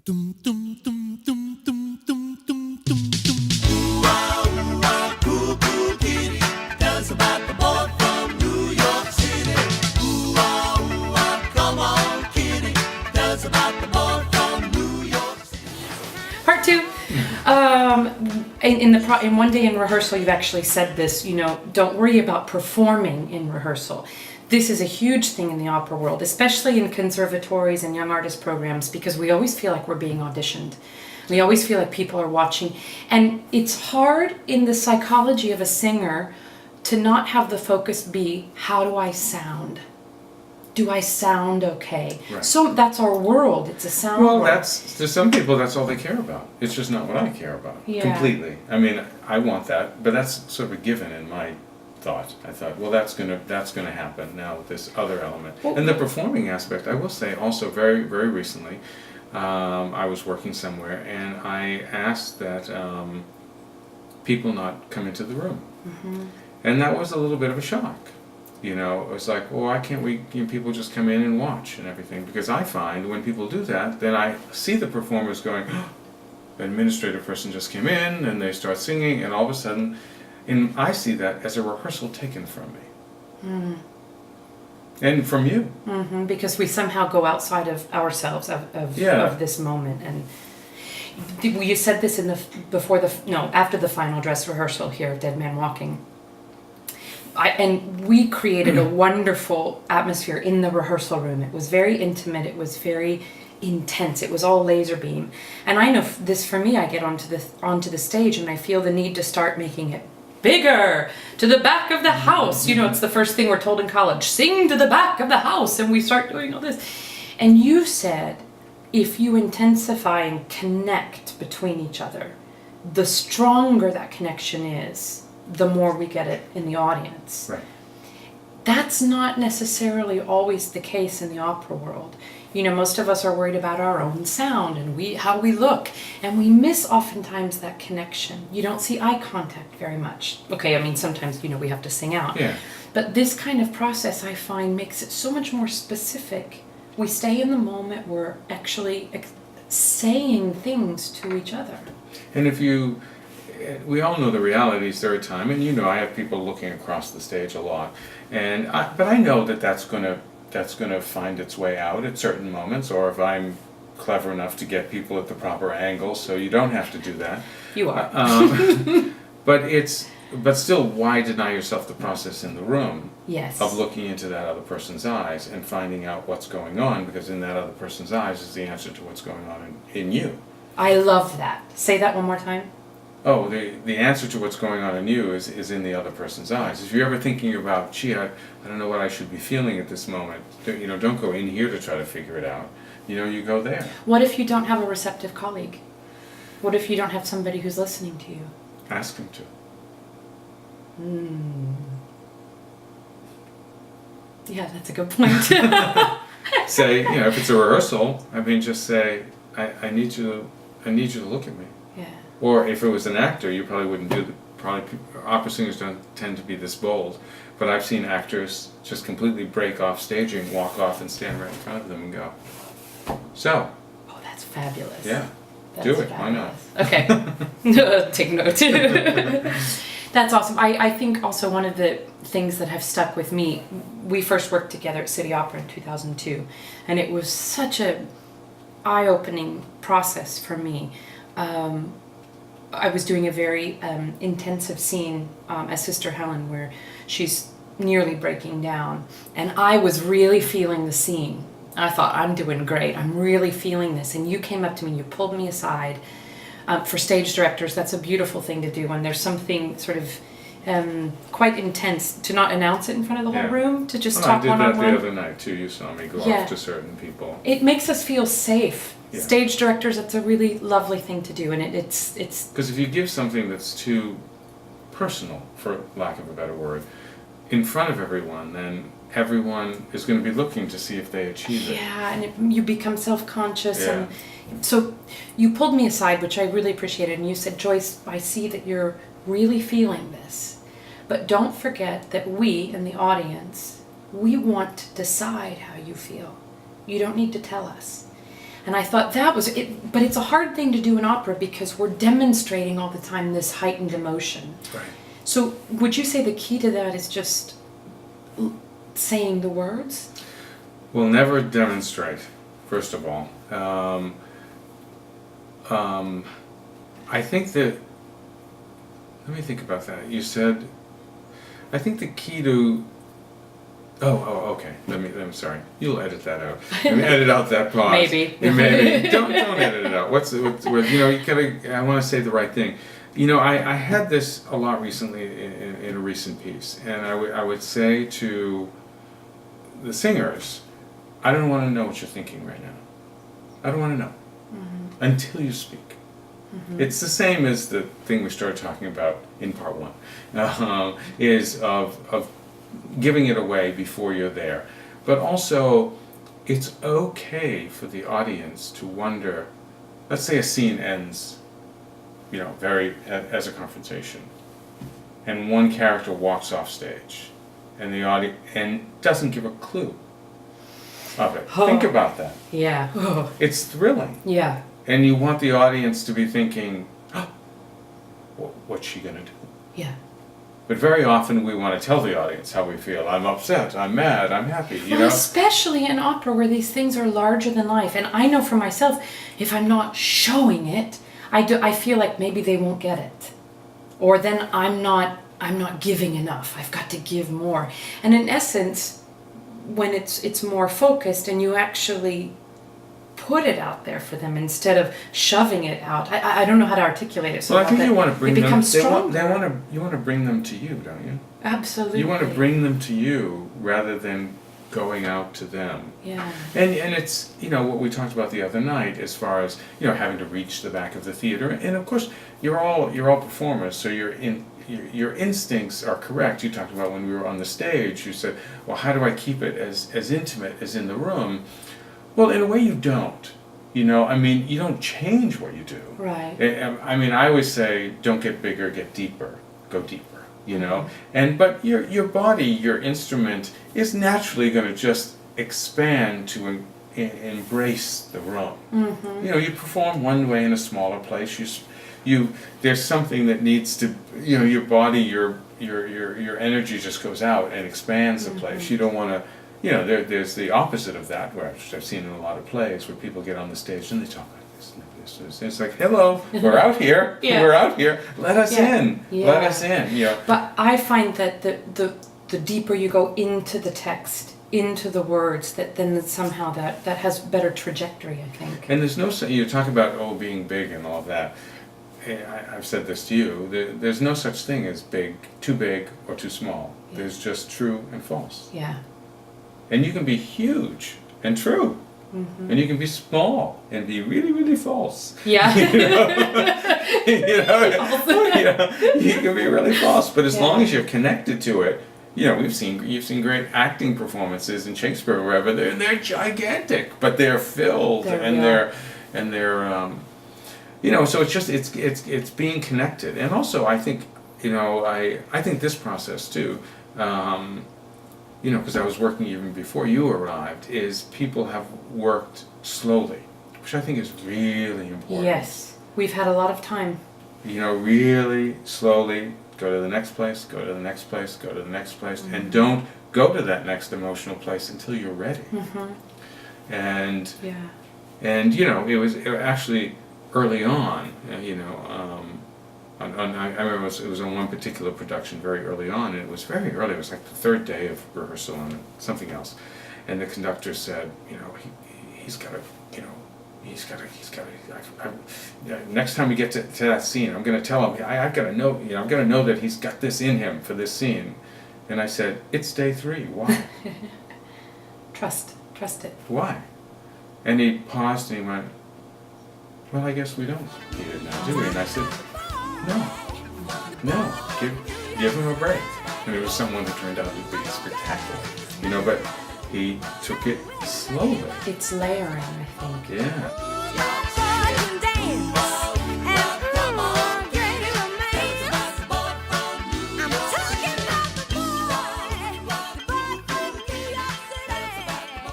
Part two. In one day in rehearsal, you've actually said this, don't worry about performing in rehearsal. This is a huge thing in the opera world, especially in conservatories and young artist programs, because we always feel like we're being auditioned. We always feel like people are watching. And it's hard in the psychology of a singer to not have the focus be, how do I sound? Do I sound okay? Right. So that's our world. It's a sound world. Well, to some people, that's all they care about. It's just not what I care about. Yeah. Completely. I mean, I want that, but that's sort of a given in my thought. I thought, well, that's gonna happen now with this other element. And the performing aspect, I will say, also very, very recently, I was working somewhere and I asked that people not come into the room. Mm-hmm. And that was a little bit of a shock. It was like, well, why can't people just come in and watch and everything? Because I find when people do that, then I see the performers going, oh, the administrative person just came in and they start singing, and all of a sudden, and I see that as a rehearsal taken from me. Mm. And from you. Mm-hmm, because we somehow go outside of ourselves, of this moment. And you said this after the final dress rehearsal here at Dead Man Walking. And we created a wonderful atmosphere in the rehearsal room. It was very intimate. It was very intense. It was all laser beam. And I know this for me, I get onto the stage and I feel the need to start making it bigger, to the back of the house. It's the first thing we're told in college, sing to the back of the house, and we start doing all this. And you said, if you intensify and connect between each other, the stronger that connection is, the more we get it in the audience. Right. That's not necessarily always the case in the opera world. Most of us are worried about our own sound and how we look, and we miss oftentimes that connection. You don't see eye contact very much. Okay, I mean, sometimes, we have to sing out. Yeah. But this kind of process, I find, makes it so much more specific. We stay in the moment. We're actually saying things to each other. And we all know the realities there are time, and I have people looking across the stage a lot, but I know that's gonna find its way out at certain moments, or if I'm clever enough to get people at the proper angle, so you don't have to do that. You are. But still, why deny yourself the process in the room? Yes. Of looking into that other person's eyes and finding out what's going on, because in that other person's eyes is the answer to what's going on in you. I love that. Say that one more time. Oh, the answer to what's going on in you is in the other person's eyes. If you're ever thinking about, gee, I don't know what I should be feeling at this moment, don't go in here to try to figure it out. You go there. What if you don't have a receptive colleague? What if you don't have somebody who's listening to you? Ask them to. Yeah, that's a good point. Say, if it's a rehearsal, just say, I need you to look at me. Yeah. Or if it was an actor, you probably wouldn't do opera singers don't tend to be this bold, but I've seen actors just completely break off staging, walk off and stand right in front of them and go, so. Oh, that's fabulous. Yeah. That's do it. fabulous. Why not? Okay. Take note. That's awesome. I think also one of the things that have stuck with me, we first worked together at City Opera in 2002, and it was such a eye-opening process for me. I was doing a very intensive scene as Sister Helen where she's nearly breaking down, and I was really feeling the scene. I thought, I'm doing great, I'm really feeling this, and you came up to me, you pulled me aside. For stage directors, that's a beautiful thing to do when there's something sort of quite intense, to not announce it in front of the whole room, to just talk one-on-one. I did that the other night too. You saw me go off to certain people. It makes us feel safe. Yeah. Stage directors, it's a really lovely thing to do, and it's because if you give something that's too personal, for lack of a better word, in front of everyone, then everyone is going to be looking to see if they achieve it. Yeah, and you become self-conscious, and so you pulled me aside, which I really appreciated, and you said, Joyce, I see that you're really feeling this, but don't forget that we in the audience, we want to decide how you feel. You don't need to tell us. And I thought that was it, but it's a hard thing to do in opera because we're demonstrating all the time this heightened emotion. Right. So would you say the key to that is just saying the words? We'll never demonstrate, first of all. I think that, let me think about that. You said, I think the key to, okay. Let me. Sorry. You'll edit that out. Let me edit out that pause. Maybe. Maybe. Don't edit it out. What, you know, you gotta, I want to say the right thing. You know, I had this a lot recently in a recent piece, and I would say to the singers, I don't want to know what you're thinking right now. I don't want to know until you speak. It's the same as the thing we started talking about in part one, is of giving it away before you're there. But also, it's okay for the audience to wonder, let's say a scene ends, you know, as a confrontation, and one character walks off stage, and the audience doesn't give a clue of it. Oh. Think about that. Yeah. Oh. It's thrilling. Yeah. And you want the audience to be thinking, oh, what's she gonna do? Yeah. But very often we want to tell the audience how we feel. I'm upset, I'm mad, I'm happy, you know? Especially in opera where these things are larger than life. And I know for myself, if I'm not showing it, I feel like maybe they won't get it. Or then I'm not giving enough. I've got to give more. And in essence, when it's more focused and you actually put it out there for them instead of shoving it out. I don't know how to articulate it. So well, I think you want to bring them. You want to bring them to you, don't you? Absolutely. You want to bring them to you rather than going out to them. Yeah. And it's, you know, what we talked about the other night as far as, you know, having to reach the back of the theater. And of course, you're all performers, so your instincts are correct. You talked about when we were on the stage, you said, well, how do I keep it as intimate as in the room? Well, in a way you don't. You know, I mean, you don't change what you do. Right. I mean, I always say, don't get bigger, get deeper. Go deeper, you know? But your body, your instrument, is naturally going to just expand to embrace the room. Mm-hmm. You know, you perform one way in a smaller place. There's something that needs to, you know, your body, your energy just goes out and expands the place. You don't want to. You know, there's the opposite of that, which I've seen in a lot of plays, where people get on the stage and they talk like this and this. It's like, hello, we're out here, we're out here, let us in, let us in. You know. But I find that the deeper you go into the text, into the words, then somehow that has better trajectory, I think. And there's no, you talk about, being big and all of that. I've said this to you, there's no such thing as too big or too small. Yeah. There's just true and false. Yeah. And you can be huge and true, and you can be small and be really, really false. Yeah. You can be really false, but as long as you're connected to it, you know, you've seen great acting performances in Shakespeare or wherever. They're gigantic, but they're filled they're you know. So it's being connected, and also I think, you know, I think this process too. You know, because I was working even before you arrived, is people have worked slowly, which I think is really important. Yes, we've had a lot of time. You know, really slowly go to the next place, go to the next place, go to the next place, and don't go to that next emotional place until you're ready. And you know, it was actually early on, you know. I remember it was on one particular production very early on, and it was very early. It was like the third day of rehearsal and something else, and the conductor said, you know, he's got to, you know, next time we get to that scene, I'm going to tell him, I've got to know, you know, I've got to know that he's got this in him for this scene. And I said, it's day 3. Why? Trust it. Why? And he paused and he went, well, I guess we don't need it now, do we? And I said, no, give him a break. And it was someone that turned out to be spectacular, you know, but he took it slowly. It's layering, I think. Yeah.